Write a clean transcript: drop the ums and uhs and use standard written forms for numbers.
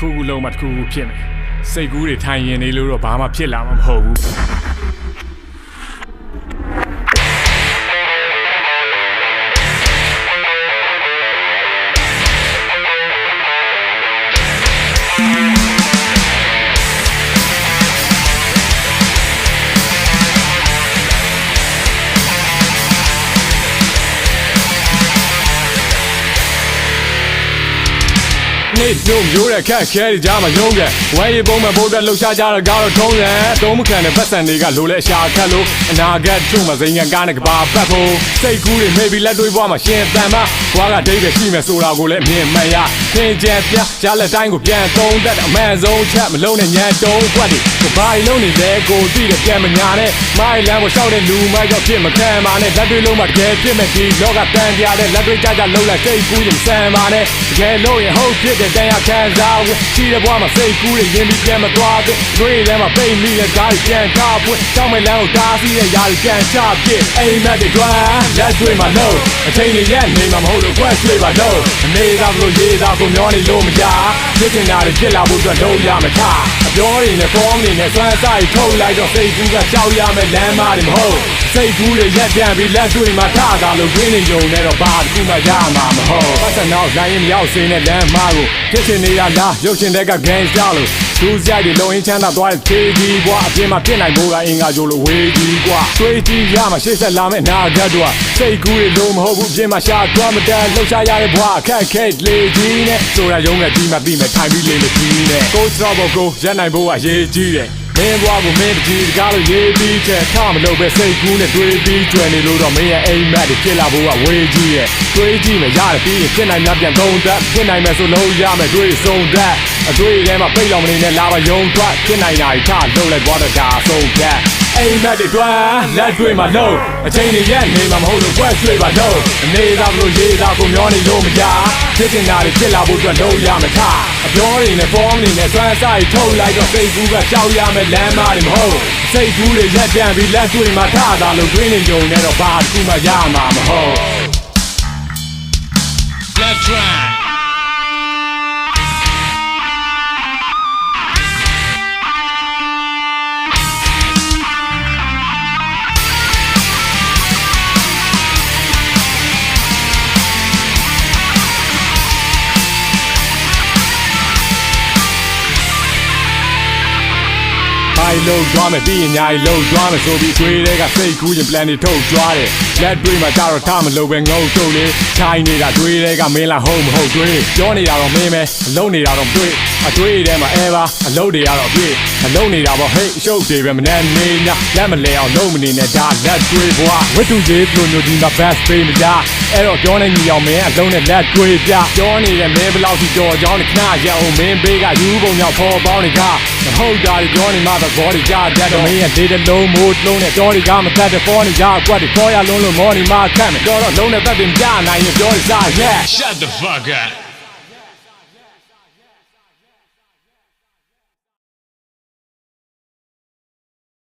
ခုခုလုံးမှတစ်ခုခုဖြစ်မယ်စိတ်ကူးတွေထိုင်ရင်နေလို့တော့ဘာမှဖြစ်လာမှာမဟုတ်ဘူးနေ့တို့မျိုးတဲ့ခက်ခဲကြမှာရုံးကဝဲရီပုံမဲ့ဘိုးတက်လှူရှားကြတော့ကတော့ထုံးရန်သုံးမခံတဲ့ပတ်စံတွေကလိုလဲအရှာခတ်လို့အနာဂတ်တို့မှာဇိမ်ငံကားနဲ့ကဘာပတ်ဖို့စိတ်ကူးတွေမေ့ပြီးလက်တွေးပွားမှာရှင်တန်မဘွားကဒိတ်ပဲရှိမယ်ဆိုတာကိုလည်းမြင်မှန်ရသင်ကျန်ပြရှားလက်တိုင်းကိုပြန်သုံးတတ်အမှန်ဆုံးချက်မလုံးနဲ့ညံတုံးခွက်တွေဘာတွေလုံးနေလဲကိုသိတယ်ပြန်မညာနဲ့မိုင်းလမ်းကိုရှောက်တဲ့လူမိုက်တော့ဖြစ်မခံပါနဲ့လက်တွေလုံးမှာတကယ်ဖြစ်မဲ့ဒီလောကတန်ပြတဲ့လက်တွေကြကြလုံးလိုက်စိတ်ကူးရင်ဆန်ပါနဲ့တကယ်လို့ရင်ဟုတ်ဖြစ်တဲ့တရားခံစားဝင်ရှိတဲ့ဘွားမှာစိတ်ကူးတွေရင်ပြီးပြန်မသွားတဲ့တွေးထဲမှာပိတ်မိတဲ့ဓာတ်ပြန်ကားပွင့်တောင်းမဲ့လမ်းကိုတားဆီးတဲ့ຢာတွေပြန်ချပစ်အိမ်မက်တွေတွန်းလက်တွေမှာလုံးအချိန်တွေရက်နေမှာမဟုတ်လို့ကွက်ဆွေးပါလုံးအနေသာဘလို့ရေးသာကိုမျောနေလို့မရဖြစ်နေတာတွေဖြစ်လာဖို့အတွက်လုံးရမထားအပြောတွေနဲ့ဖောင်းနေနဲ့စွမ်းစားထုတ်လိုက်တော့စိတ်ကူးကကြောက်ရမယ်လမ်းမတွေမဟုတ်စိတ်ကူးတွေရက်ပြန်ပြီးလက်တွေမှာထားတာလို့တွင်းနေကြုံနဲ့တော့ဘာတစ်ခုမှရမှာမဟုတ်ပတ်စံတော့လိုင်းရင်မရောက်စင်းတဲ့လမ်းမကိုဖြစ်ချင်နေတာလားရုပ်ရှင်တဲ့က gangster လို့သူစရိုက်တွေလုံရင်းချမ်းသာသွားတဲ့သေးကြီးကွာအပြင်မှာဖြစ်နိုင်ဖို့ကအင်္ဂါကြိုးလို့ဝေးကြီးကွာတွေးကြည့်ရမှာရှေ့ဆက်လာမယ့်နာဂတ်တို့စိတ်ကူးတွေလုံးမဟုတ်ဘူးအပြင်မှာရှာသွားမတန်လှုပ်ရှားရတဲ့ဘွားအခက်ခဲလေကြီးနဲ့ဆိုတာရုံးနဲ့ဒီမှာပြီးမှထိုင်ပြီးလေမကြီးနဲ့ကိုစတော့ကိုရက်နိုင်ဖို့ကရေးကြီးတယ်မင်းဘွားကိုမင်းတကြီးတကားလို့ရေးပြီးချက်ထားမလို့ပဲစိတ်ကူးနဲ့တွေးပြီးကျွယ်နေလို့တော့မင်းရဲ့အိမ်မက်တွေဖြစ်လာဖို့ကဝေးကြီးရဲ့တွေးကြည့်မယ်ရတယ်ပြီးရင်ဖြစ်နိုင်မှပြန်သုံးတတ်ဖြစ်နိုင်မယ်ဆိုလို့ရမယ်တွေးစုံတတ်အတွေးထဲမှာပိတ်တော်မနေနဲ့လာပါယုံထွက်ဖြစ်နိုင်တာတွေထားလုံးလိုက်သွားတော့ဒါဆုံးဖြတ်အိမ်မက်တွေတွန်းလက်တွေမှာလုံးအချိန်တွေရက်နေမှာမဟုတ်လို့ကွက်ဆွေးပါလုံးအနေသာဘလို့ရေးသာကိုမျောနေလို့မရဖြစ်နေတာတွေဖြစ်လာဖို့အတွက်လုံးရမယ်ထားအပြောတွေနဲ့ဖောင်းနေနဲ့စွမ်းစားထုတ်လိုက်တော့စိတ်ကူးကကြောက်ရမယ်လမ်းမတွေမဟုတ်စိတ်ကူးတွေရက်ပြန်ပြီးလက်တွေမှာထားတာလို့တွင်းနေကြုံနဲ့တော့ဘာတစ်ခုမှရမှာမဟုတ် Let's tryလုံးသွားမယ်ပြီးရင်ညာရီလုံးသွားမယ်ဆိုပြီးတွေးတဲ့ကစိတ်ကူးရင် plan တွေထုတ်ကြွားတယ်လက်တွေးမှာကြတော့ထားမလို့ပဲငုံတုတ်လေထိုင်းနေတာတွေးတဲ့ကမင်းလားဟုတ်မဟုတ်တွေးပြောနေတာတော့မင်းပဲအလုံးနေတာတော့တွေးအတွေးထဲမှာအဲပါအလုံးတွေကတော့ပြည့်အလုံးနေတာပေါ့ဟေ့ရှုပ်တွေပဲမနဲ့နေညလက်မလဲအောင်လုံးမနေနဲ့ဒါလက်တွေးဘွားဝတ္ထုရေးပလိုညိုဒီမှာ best ပေးမကြအဲ့တော့ပြောနေညီအောင်မင်းအလုံးနဲ့လက်တွေးပြပြောနေတဲ့မင်းဘလောက်ထိကြော်ကြောင်းနဲ့ခဏရအောင်မင်းဘေးကယူပုံမြောက်ဖော်ပေါင်းနေကမဟုတ်တာတွေပြောနေမှတော့ဘော်တွေကြတတ်တော့မင်းရဲ့လေးတလုံးမိုးလုံးနဲ့တော်တွေကမတတ်တဲ့ပေါ်နေကြအကွက်တွေပေါ်ရလုံးလို့မော်နေမှခတ်မယ်တော်တော့လုံးနဲ့တတ်တင်ပြနိုင်ရင်ပြောရစား yeah shut the fuck up